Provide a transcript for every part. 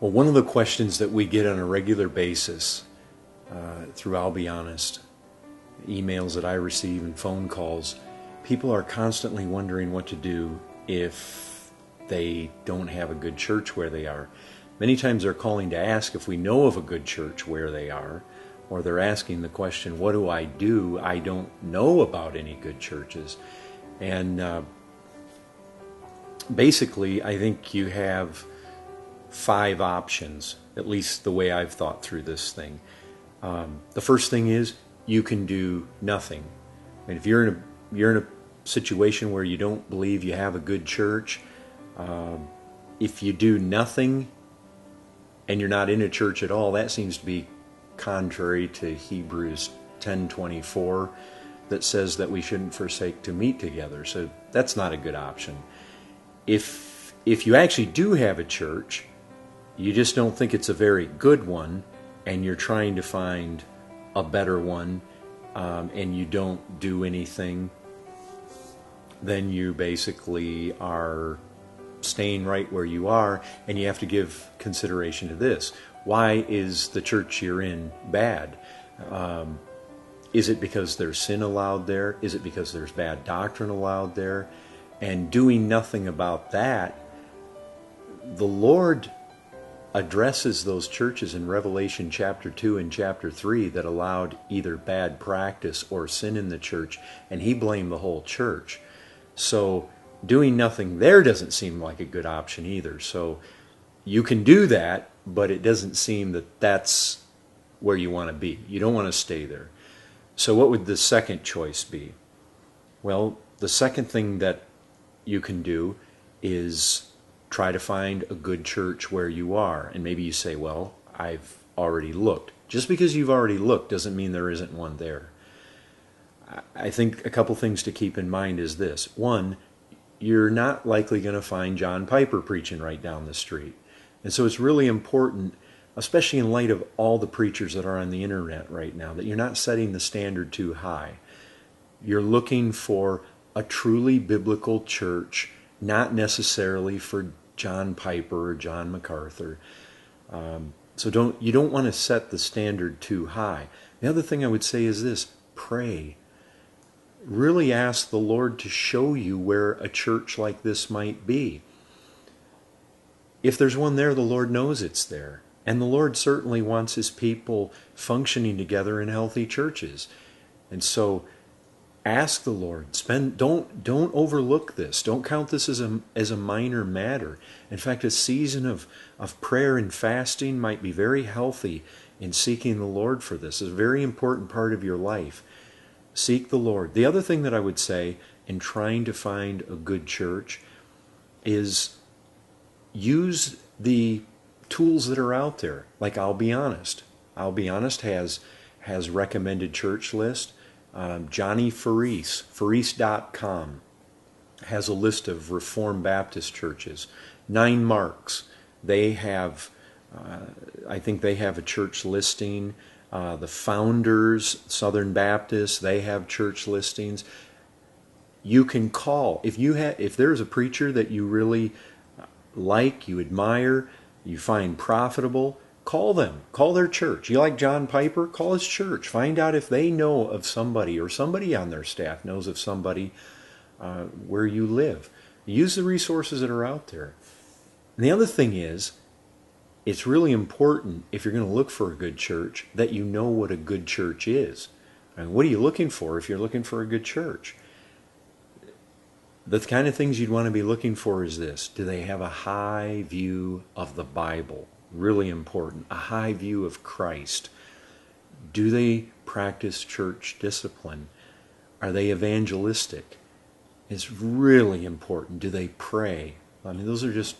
Well, one of the questions that we get on a regular basis through, I'll be honest, emails that I receive and phone calls, people are constantly wondering what to do if they don't have a good church where they are. Many times they're calling to ask if we know of a good church where they are, or they're asking the question, what do? I don't know about any good churches. And basically, I think you have 5 options, at least the way I've thought through this thing. The first thing is you can do nothing. And if you're in a situation where you don't believe you have a good church, if you do nothing and you're not in a church at all, that seems to be contrary to Hebrews 10:24 that says that we shouldn't forsake to meet together. So that's not a good option. If you actually do have a church, you just don't think it's a very good one, and you're trying to find a better one, and you don't do anything, then you basically are staying right where you are, and you have to give consideration to this. Why is the church you're in bad? Is it because there's sin allowed there? Is it because there's bad doctrine allowed there? And doing nothing about that, the Lord addresses those churches in Revelation chapter 2 and chapter 3 that allowed either bad practice or sin in the church, and He blamed the whole church. So doing nothing there doesn't seem like a good option either. So you can do that, but it doesn't seem that that's where you want to be. You don't want to stay there. So what would the second choice be? Well, the second thing that you can do is try to find a good church where you are. And maybe you say, well, I've already looked. Just because you've already looked doesn't mean there isn't one there. I think a couple things to keep in mind is this. One, you're not likely going to find John Piper preaching right down the street. And so it's really important, especially in light of all the preachers that are on the internet right now, that you're not setting the standard too high. You're looking for a truly biblical church, not necessarily for John Piper or John MacArthur. So you don't want to set the standard too high. The other thing I would say is this: pray. Really ask the Lord to show you where a church like this might be. If there's one there, the Lord knows it's there. And the Lord certainly wants His people functioning together in healthy churches. And so ask the Lord. Don't overlook this. Don't count this as a minor matter. In fact, a season of prayer and fasting might be very healthy in seeking the Lord for this. It's a very important part of your life. Seek the Lord. The other thing that I would say in trying to find a good church is use the tools that are out there. Like I'll Be Honest. I'll Be Honest has recommended church list. Johnny Farese, Farese.com, has a list of Reformed Baptist churches. 9 Marks, they have, I think they have a church listing. The Founders, Southern Baptist, they have church listings. You can call. If there's a preacher that you really like, you admire, you find profitable, call them. Call their church. You like John Piper? Call his church. Find out if they know of somebody, or somebody on their staff knows of somebody where you live. Use the resources that are out there. And the other thing is, it's really important, if you're going to look for a good church, that you know what a good church is. And what are you looking for if you're looking for a good church? The kind of things you'd want to be looking for is this: do they have a high view of the Bible? Really important. A high view of Christ. Do they practice church discipline? Are they evangelistic? It's really important. Do they pray? I mean, those are just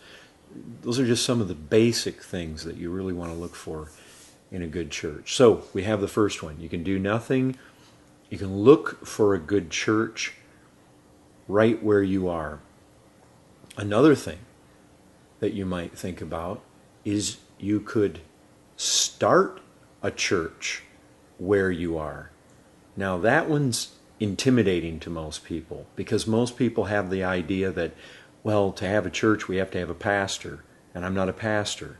some of the basic things that you really want to look for in a good church. So we have the first one. You can do nothing. You can look for a good church right where you are. Another thing that you might think about is you could start a church where you are. Now that one's intimidating to most people, because most people have the idea that, well, to have a church we have to have a pastor, and I'm not a pastor.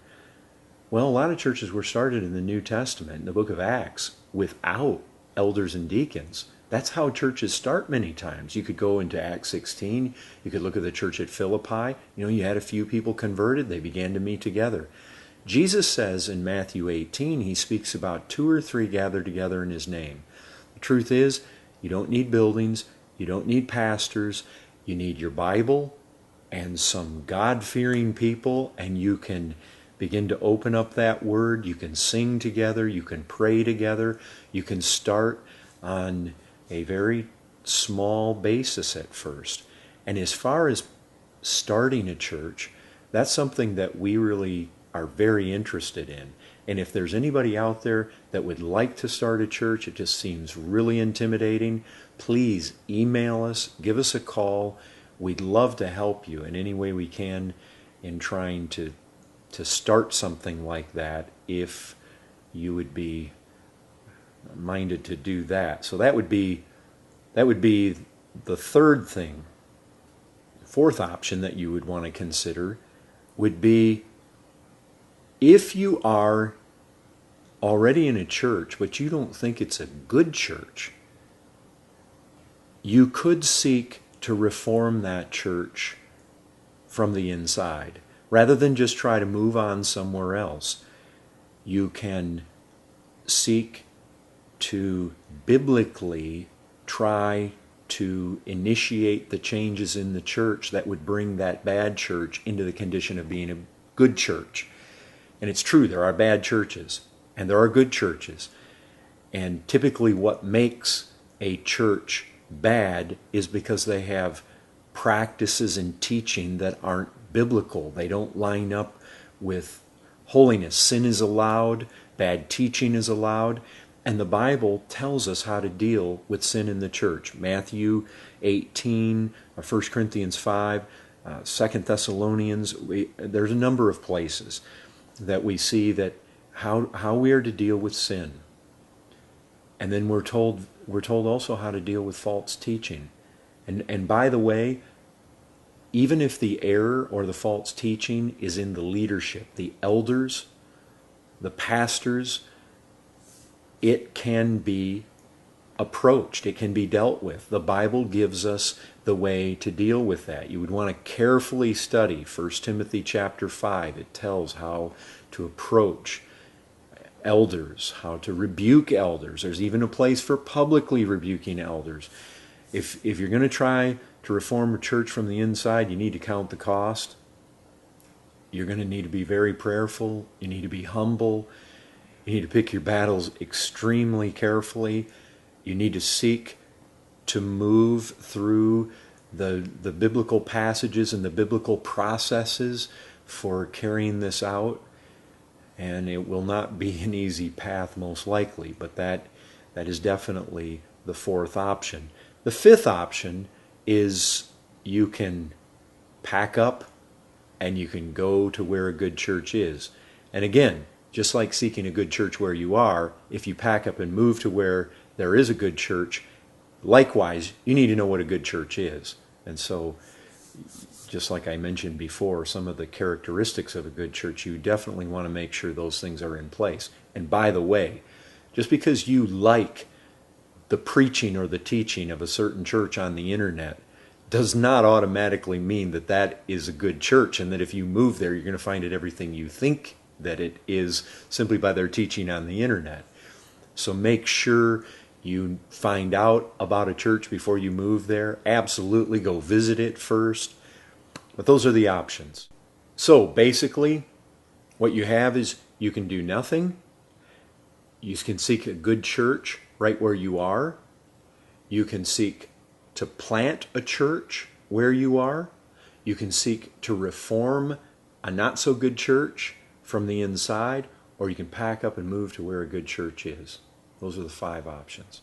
Well, a lot of churches were started in the New Testament, in the book of Acts, without elders and deacons. That's how churches start many times. You could go into Acts 16. You could look at the church at Philippi. You had a few people converted. They began to meet together. Jesus says in Matthew 18, he speaks about 2 or 3 gathered together in his name. The truth is, you don't need buildings. You don't need pastors. You need your Bible and some God-fearing people, and you can begin to open up that word. You can sing together. You can pray together. You can start on a very small basis at first. And as far as starting a church, that's something that we really are very interested in. And if there's anybody out there that would like to start a church, it just seems really intimidating, please email us, give us a call. We'd love to help you in any way we can in trying to start something like that, if you would be minded to do that. So that would be the third thing. The fourth option that you would want to consider would be, if you are already in a church but you don't think it's a good church, you could seek to reform that church from the inside. Rather than just try to move on somewhere else, you can seek to biblically try to initiate the changes in the church that would bring that bad church into the condition of being a good church. And it's true, there are bad churches, and there are good churches. And typically what makes a church bad is because they have practices and teaching that aren't biblical. They don't line up with holiness. Sin is allowed, bad teaching is allowed, and the Bible tells us how to deal with sin in the church. Matthew 18, 1 Corinthians 5, 2 Thessalonians, there's a number of places that we see that how we are to deal with sin. And then we're told also how to deal with false teaching. And by the way, even if the error or the false teaching is in the leadership, the elders, the pastors, it can be approached. It can be dealt with. The Bible gives us the way to deal with that. You would want to carefully study 1 Timothy chapter 5. It tells how to approach elders, how to rebuke elders. There's even a place for publicly rebuking elders. If you're going to try to reform a church from the inside, you need to count the cost. You're going to need to be very prayerful. You need to be humble. You need to pick your battles extremely carefully. You need to seek to move through the biblical passages and the biblical processes for carrying this out. And it will not be an easy path, most likely, but that is definitely the fourth option. The fifth option is you can pack up and you can go to where a good church is. And again, just like seeking a good church where you are, if you pack up and move to where there is a good church, likewise, you need to know what a good church is. And so, just like I mentioned before, some of the characteristics of a good church, you definitely want to make sure those things are in place. And by the way, just because you like the preaching or the teaching of a certain church on the internet does not automatically mean that that is a good church, and that if you move there, you're going to find it everything you think that it is simply by their teaching on the internet. So make sure you find out about a church before you move there. Absolutely go visit it first. But those are the options. So basically, what you have is you can do nothing. You can seek a good church right where you are. You can seek to plant a church where you are. You can seek to reform a not so good church from the inside, or you can pack up and move to where a good church is. Those are the 5 options.